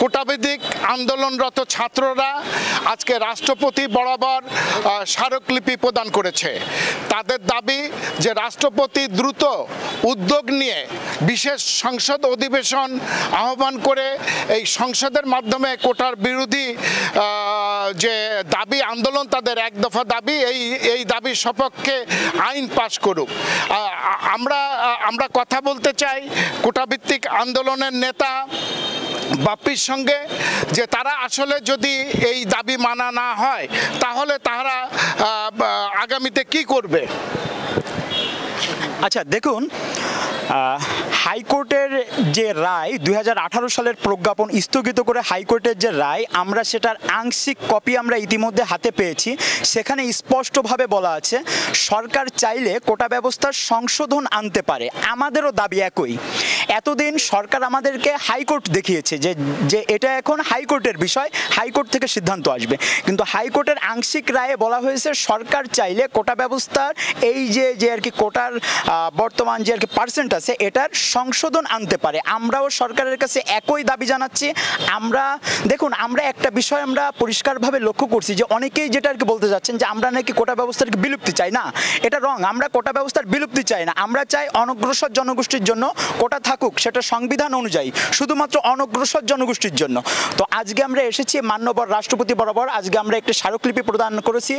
কোটাভিত্তিক আন্দোলনরত ছাত্ররা আজকে রাষ্ট্রপতি বরাবর স্মারকলিপি প্রদান করেছে। তাদের দাবি যে রাষ্ট্রপতি দ্রুত উদ্যোগ নিয়ে বিশেষ সংসদ অধিবেশন আহ্বান করে এই সংসদের মাধ্যমে কোটার বিরোধী যে দাবি আন্দোলন, তাদের এক দফা দাবি, এই দাবির সপক্ষে আইন পাশ করুক। আমরা কথা বলতে চাই কোটাভিত্তিক আন্দোলনের নেতা বাপ্পির সঙ্গে, যে তারা আসলে যদি এই দাবি মানা না হয় তাহলে তারা আগামীতে কি করবে। আচ্ছা দেখুন, হাইকোর্টের যে রায় 2018 সালের প্রজ্ঞাপন স্থগিত করে হাইকোর্টের যে রায়, আমরা সেটার আংশিক কপি আমরা ইতিমধ্যে হাতে পেয়েছি। সেখানে স্পষ্টভাবে বলা আছে সরকার চাইলে কোটা ব্যবস্থার সংশোধন আনতে পারে। আমাদেরও দাবি একই। এতদিন সরকার আমাদেরকে হাইকোর্ট দেখিয়েছে যে এটা এখন হাইকোর্টের বিষয়, হাইকোর্ট থেকে সিদ্ধান্ত আসবে, কিন্তু হাইকোর্টের আংশিক রায়ে বলা হয়েছে সরকার চাইলে কোটা ব্যবস্থার এই যে আর কি কোটার বর্তমান যে আর কি পার্সেন্ট আছে এটার সংশোধন আনতে পারে। আমরাও সরকারের কাছে একই দাবি জানাচ্ছি। আমরা একটা বিষয় আমরা পরিষ্কারভাবে লক্ষ্য করছি যে অনেকেই যেটা আর কি বলতে যাচ্ছেন যে আমরা নাকি কোটা ব্যবস্থার বিলুপ্তি চাই। না, এটা রং। আমরা কোটা ব্যবস্থার বিলুপ্তি চাই না। আমরা চাই অনগ্রসর জনগোষ্ঠীর জন্য কোটা থাকুক, সেটা সংবিধান অনুযায়ী, শুধুমাত্র অনগ্রসর জনগোষ্ঠীর জন্য। তো আজকে আমরা এসেছি মাননীয় রাষ্ট্রপতি বরাবর, আজকে আমরা একটি স্মারকলিপি প্রদান করেছি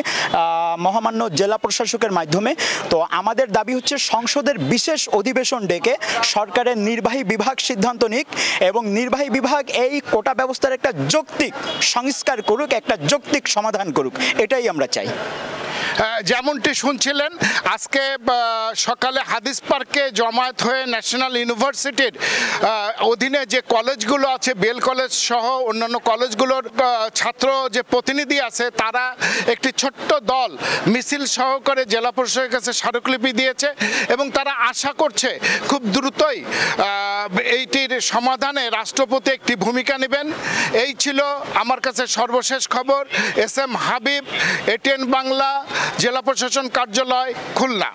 মহামান্য জেলা প্রশাসকের মাধ্যমে। তো আমাদের দাবি হচ্ছে সংসদের বিশেষ অধিবেশন ডেকে সরকারের নির্বাহী বিভাগ সিদ্ধান্ত নিক এবং নির্বাহী বিভাগ এই কোটা ব্যবস্থার একটা যৌক্তিক সংস্কার করুক, একটা যৌক্তিক সমাধান করুক, এটাই আমরা চাই। যেমনটি শুনছিলেন, আজকে সকালে হাদিস পার্কে জমায়েত হয়ে ন্যাশনাল ইউনিভার্সিটির অধীনে যে কলেজগুলো আছে, বেল কলেজ সহ অন্যান্য কলেজগুলোর ছাত্র যে প্রতিনিধি আছে, তারা একটি ছোট্ট দল মিছিল সহকারে জেলা প্রশাসকের কাছে স্মারকলিপি দিয়েছে এবং তারা আশা করছে খুব দ্রুতই এইটির সমাধানে রাষ্ট্রপতি একটি ভূমিকা নেবেন। এই ছিল আমার কাছে সর্বশেষ খবর। S M Habib, ATN Bangla, জেলা প্রশাসন কার্যালয়, খুলনা।